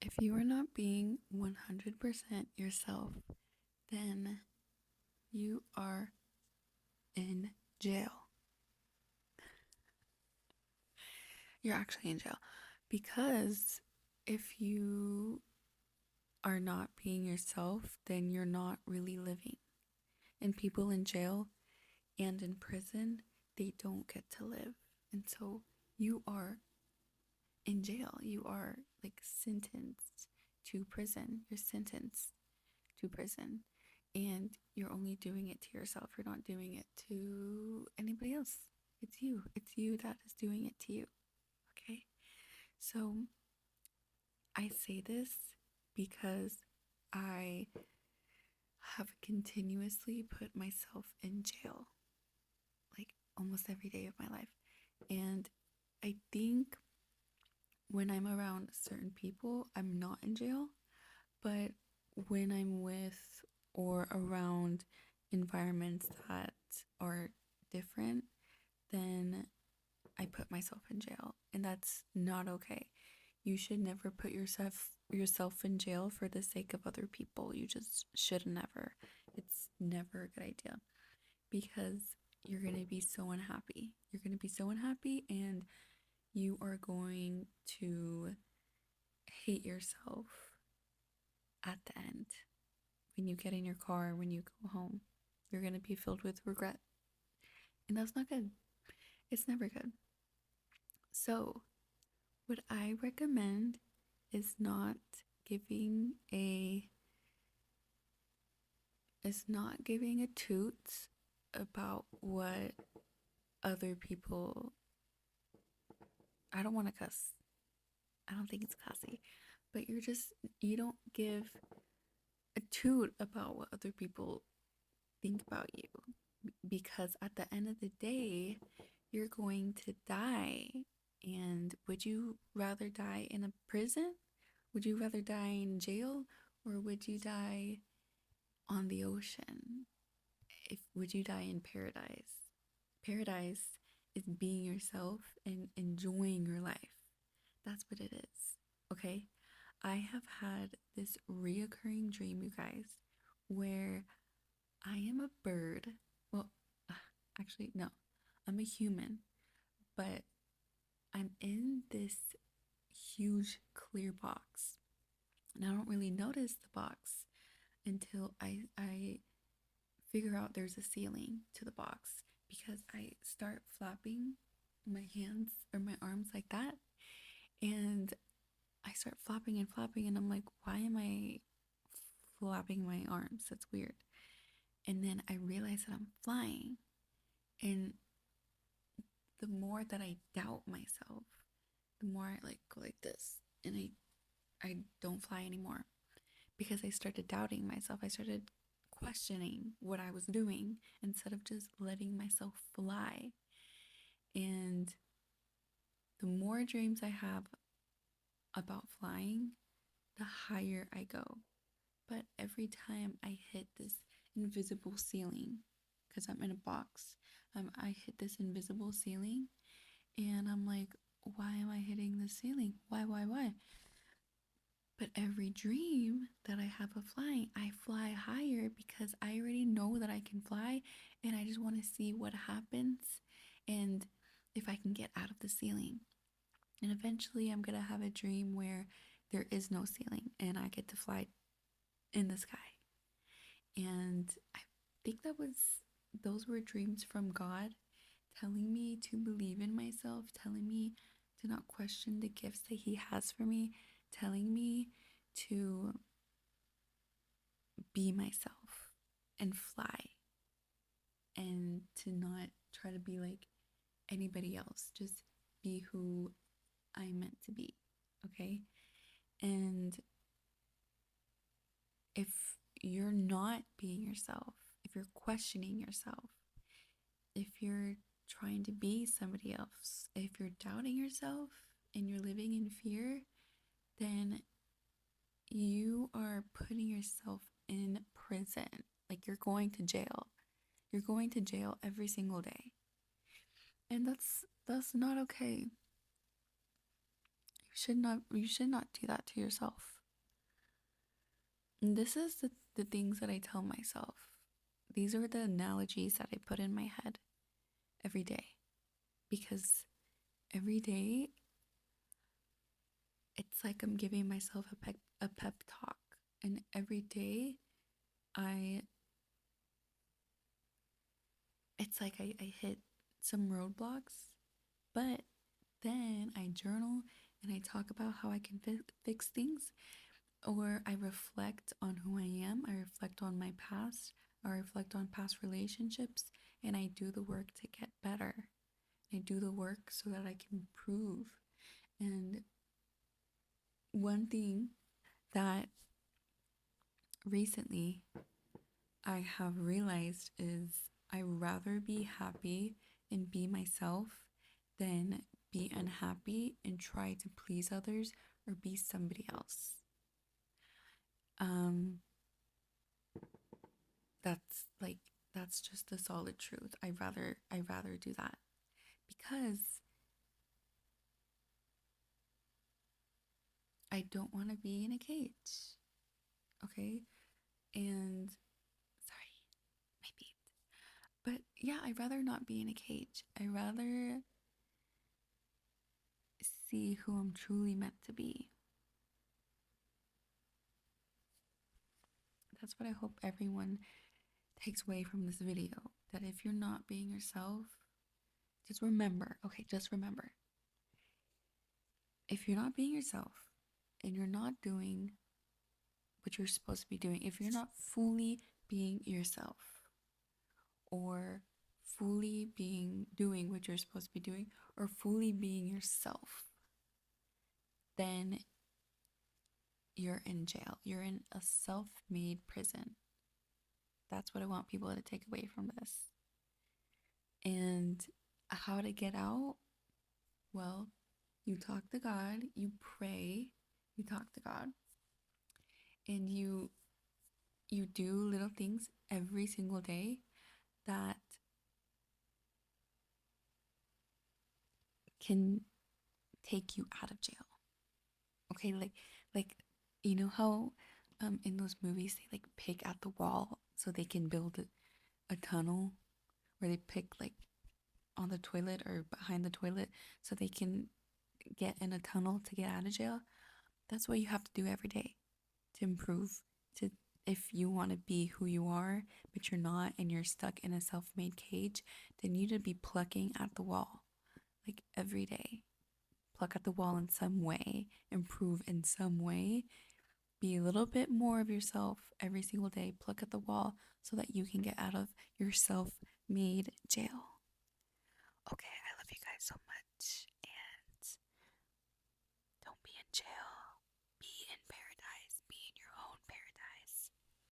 If you are not being 100% yourself, then you are in jail. You're actually in jail because if you are not being yourself, then you're not really living. And people in jail and in prison, they don't get to live. And so you are in jail. You are like sentenced to prison. You're sentenced to prison. And you're only doing it to yourself. You're not doing it to anybody else. It's you. It's you that is doing it to you. Okay? So I say this because I have continuously put myself in jail, like almost every day of my life. And I think when I'm around certain people, I'm not in jail. But when I'm with or around environments that are different, then I put myself in jail. And that's not okay. You should never put yourself in jail for the sake of other people. You just should never. It's never a good idea because you're going to be so unhappy. You're going to be so unhappy and you are going to hate yourself at the end. When you get in your car, when you go home, you're going to be filled with regret. And that's not good. It's never good. So, what I recommend is giving a not giving a toot about what other people. I don't want to cuss. I don't think it's classy. But you don't give a toot about what other people think about you because at the end of the day, you're going to die. And would you rather die in a prison? Would you rather die in jail? Or would you die on the ocean? Would you die in paradise? Paradise is being yourself and enjoying your life. That's what it is. Okay? I have had this reoccurring dream, you guys, where I am a bird. Well, actually, no, I'm a human, but I'm in this huge clear box. And I don't really notice the box until I figure out there's a ceiling to the box because I start flapping my hands or my arms like that. And I start flapping, and I'm like, why am I flapping my arms? That's weird. And then I realize that I'm flying. And the more that I doubt myself, the more I like go like this and I don't fly anymore because I started doubting myself. I started questioning what I was doing instead of just letting myself fly. And the more dreams I have about flying, the higher I go. But every time I hit this invisible ceiling, because I'm in a box, I hit this invisible ceiling and I'm like, why am I hitting the ceiling? Why? But every dream that I have of flying, I fly higher because I already know that I can fly and I just want to see what happens and if I can get out of the ceiling. And eventually I'm going to have a dream where there is no ceiling and I get to fly in the sky. And I think those were dreams from God telling me to believe in myself, telling me to not question the gifts that He has for me, telling me to be myself and fly and to not try to be like anybody else. Just be who I'm meant to be. Okay? And if you're not being yourself, if you're questioning yourself, if you're trying to be somebody else, if you're doubting yourself and you're living in fear, then you are putting yourself in prison. Like you're going to jail. You're going to jail every single day. And that's not okay. You should not do that to yourself. This is the things that I tell myself. These are the analogies that I put in my head every day. Because every day, it's like I'm giving myself a pep talk. And every day, I, it's like I hit some roadblocks, but then I journal and I talk about how I can fix things, or I reflect on who I am, I reflect on my past, I reflect on past relationships, and I do the work to get better. I do the work so that I can improve. And one thing that recently I have realized is I rather be happy and be myself than be unhappy and try to please others or be somebody else. Um, that's like that's just the solid truth. I rather do that because I don't want to be in a cage. Okay? And sorry, my beat. But yeah, I'd rather not be in a cage. I'd rather see who I'm truly meant to be. That's what I hope everyone takes away from this video. That if you're not being yourself, just remember, okay, just remember. If you're not being yourself and you're not doing what you're supposed to be doing, if you're not fully being yourself or fully being doing what you're supposed to be doing or fully being yourself, then you're in jail. You're in a self-made prison. That's what I want people to take away from this. And how to get out? Well, you talk to God, you pray, you talk to God, and you do little things every single day that can take you out of jail. Okay, like you know how in those movies they like pick at the wall so they can build a tunnel, where they pick like on the toilet or behind the toilet so they can get in a tunnel to get out of jail. That's what you have to do every day to improve, to if you want to be who you are but you're not and you're stuck in a self-made cage, then you need to be plucking at the wall like every day. Pluck at the wall in some way, improve in some way, be a little bit more of yourself every single day. Pluck at the wall so that you can get out of your self-made jail. Okay, I love you guys so much, and don't be in jail.